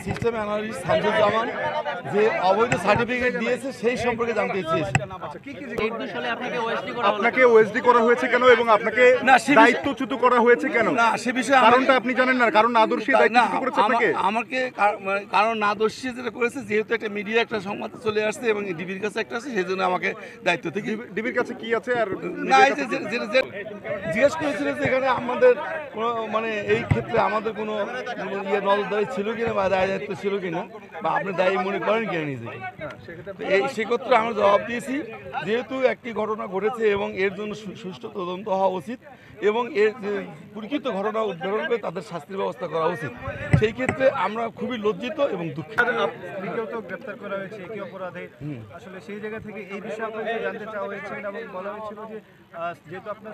System analyst Shamsuzzaman যে অবৈধ certificate দিয়েছে সেই সম্পর্কে জানতে চেয়েছি। আপনাকে ওএসডি করা হয়েছে কেন এবং আপনাকে দায়িত্বচ্যুত করা হয়েছে কেন? না, সে বিষয়ে কারণটা আপনি জানেন না? কারণ আদর্শী দায়িত্বচ্যুত করেছে আপনাকে? আমাকে কারণ না দোষী যেটা করেছে, যেহেতু একটা মিডিয়া একটা সংবাদ চলে আসছে এবং ডিবির কাছে একটা আছে, সেই জন্য আমাকে দায়িত্ব থেকে। ডিবির কাছে কি আছে? আর না, এই যে জিজ্ঞেস করেছিল যে এখানে আমাদের কোনো মানে এই ক্ষেত্রে আমাদের কোনো নজরদারি ছিল কিনা বা দায় দায়িত্ব ছিল কিনা বা আপনি দায়ী মনে করেন কিনা নিজেকে। সেক্ষেত্রে আমরা জবাব দিয়েছি যেহেতু একটি ঘটনা ঘটেছে এবং এর জন্য সুষ্ঠু তদন্ত হওয়া উচিত এবং এর যে প্রকৃত ঘটনা উদ্ঘাটন করে তাদের শাস্তির ব্যবস্থা করা উচিত, সেই ক্ষেত্রে আমরা খুবই লজ্জিত এবং দুঃখিত। গ্রেফতার করা হয়েছে একই অপরাধে, আসলে সেই জায়গা থেকে এই বিষয়ে আপনাকে জানতে চাওয়া হয়েছে এবং বলা হয়েছিল যে যেহেতু আপনার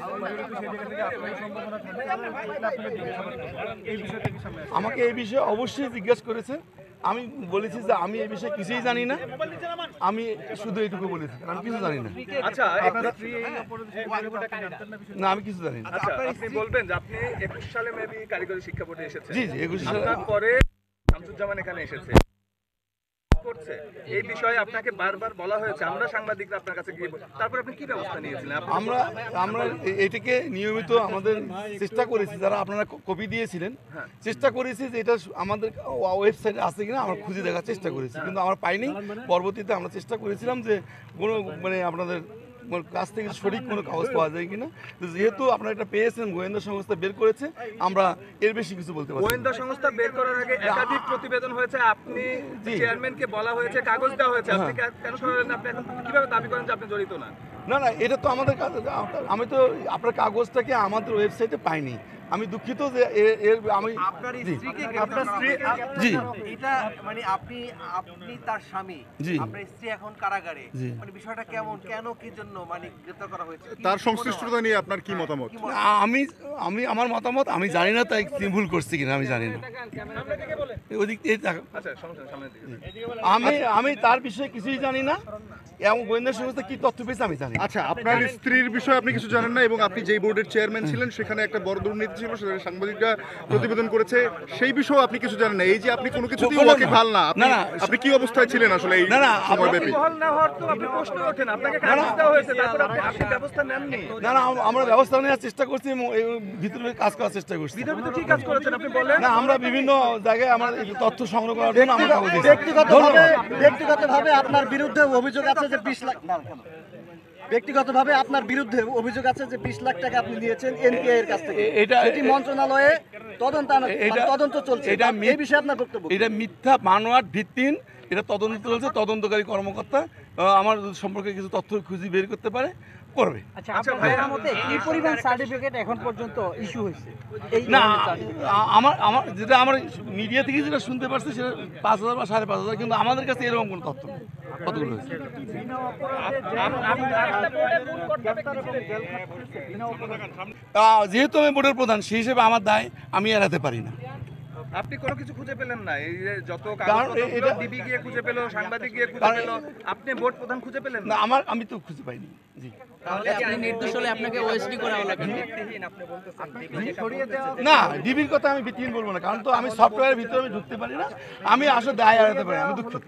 সেই জায়গা থেকে আপনার সম্ভাবনা আমাকে এই বিষয়ে অবশ্যই জিজ্ঞাসা করেছে। আমি বলেছি যে আমি এই বিষয়ে কিছুই জানি না, আমি শুধু এইটুকু বলেছি, আমি কিছু জানি না। আচ্ছা, না, আমি কিছু জানি না। আচ্ছা, আপনি বলবেন যে আপনি 21 সালে মেবি কারিগরি শিক্ষা বোর্ডে এসেছেন। জি জি, 21 সালে। তারপরে শামসুজ্জামান এখানে এসেছে করছে, এই বিষয়ে আপনাকে বারবার বলা হয়েছে, আমরা সাংবাদিকরা আপনার কাছে গিয়ে, তারপর আপনি কি ব্যবস্থা নিয়েছিলেন? আমরা এটাকে নিয়মিত আমাদের চেষ্টা করেছি, যারা আপনারা কপি দিয়েছিলেন চেষ্টা করেছি যে এটা আমাদের ওয়েবসাইটে আছে কিনা আমরা খুঁজে দেখার চেষ্টা করেছি, কিন্তু আমরা পাইনি। পরবর্তীতে আমরা চেষ্টা করেছিলাম যে কোনো মানে আপনাদের কাছ থেকে সঠিক কোনো কাগজ পাওয়া যায় কিনা। যেহেতু আপনারা এটা পেয়েছেন, গোয়েন্দা সংস্থা বের করেছে, আমরা এর বেশি কিছু বলতে পারি। গোয়েন্দা সংস্থা বের করার আগে একাধিক প্রতিবেদন হয়েছে, আপনি চেয়ারম্যানকে বলা হয়েছে, কাগজ দেওয়া হয়েছে, আপনি কেন সরালেন? আপনি এখন কিভাবে দাবি করেন যে আপনি জড়িত না? না না, এটা তো আমাদের কাছে, আমি তো আপনার কাগজটাকে আমাদের ওয়েবসাইটে পাইনি। আমি দুঃখিত যে আমি আপনার স্ত্রীকে আপনার স্ত্রী জি এটা মানে আপনি তার স্বামী, আপনার স্ত্রী এখন কারাগারে, মানে বিষয়টা কেমন, কেন কি জন্য মানে গ্রেফতার করা হয়েছে? তার সংশ্লিষ্টতা নিয়ে আপনার কি মতামত? আমি আমার মতামত আমি জানি না, তাই ভুল করছি কিনা আমি জানি না। ওদিক আমি তার বিষয়ে কিছুই জানি না এবং গোয়েন্দা সংস্থা কি তথ্য পেয়েছে আমি জানি। আচ্ছা, আপনার স্ত্রীর বিষয়ে আপনি কিছু জানেন না এবং আপনি যেই বোর্ডের চেয়ারম্যান ছিলেন সেখানে একটা বড় দুর্নীতি ছিল, সেটা সাংবাদিকরা প্রতিবেদন করেছে, সেই বিষয়ে আপনি কিছু জানেন না। এই যে আপনি কোনো কিছুতেই ওয়াকিবহাল না, আপনি কি অবস্থায় ছিলেন আসলে এই সময়ব্যাপী? না না, আমরা ব্যবস্থা নেওয়ার চেষ্টা করছি, ভিতরে কাজ করার চেষ্টা করছি। না, আমরা বিভিন্ন জায়গায় আমার তথ্য সংগ্রহ করার জন্য আমরা ব্যক্তিগতভাবে আপনার বিরুদ্ধে অভিযোগ আছে যে 20 লাখ, ব্যক্তিগতভাবে আপনার বিরুদ্ধে অভিযোগ আছে যে 20 লাখ টাকা আপনি নিয়েছেন এনপিআই এর কাছ থেকে, এটি মন্ত্রণালয়ে তদন্ত চলছে, এই বিষয়ে আপনার বক্তব্য? এটা মিথ্যা, মানোয়ার ভিত্তিহীন, এটা তদন্ত চলছে। তদন্তকারী কর্মকর্তা আমার সম্পর্কে কিছু তথ্য খুঁজে বের করতে পারে, করবে। আচ্ছা, আপনার মতে কি পরিমাণ সার্টিফিকেট এখন পর্যন্ত ইস্যু হয়েছে? না, আমার যেটা আমার মিডিয়া থেকে যেটা শুনতে পারছি সেটা 5,000 বা 5,500, কিন্তু আমাদের কাছে এরকম কোনো তথ্য নেই কতগুলো হয়েছে। যেহেতু আমি বোর্ডের প্রধান, সেই হিসেবে আমার দায় আমি এড়াতে পারি না। আপনি কোনো কিছু খুঁজে পেলেন না? এই যে যত কাগজপত্র ডিবি গিয়ে খুঁজে পেল, সাংবাদিক গিয়ে খুঁজে পেল, আপনি বোর্ড প্রধান খুঁজে পেলেন না? আমি তো খুঁজে পাইনি। জি, তাহলে আপনি নির্দোষ হলে আপনাকে ওএসডি করা হলো কেন? না, ডিবির কথা আমি ভিত্তিহীন বলবো না, কারণ তো আমি সফটওয়্যারের ভিতরে আমি ঢুকতে পারি না, আমি আসলে দায় এড়াতে পারি, আমি দুঃখিত।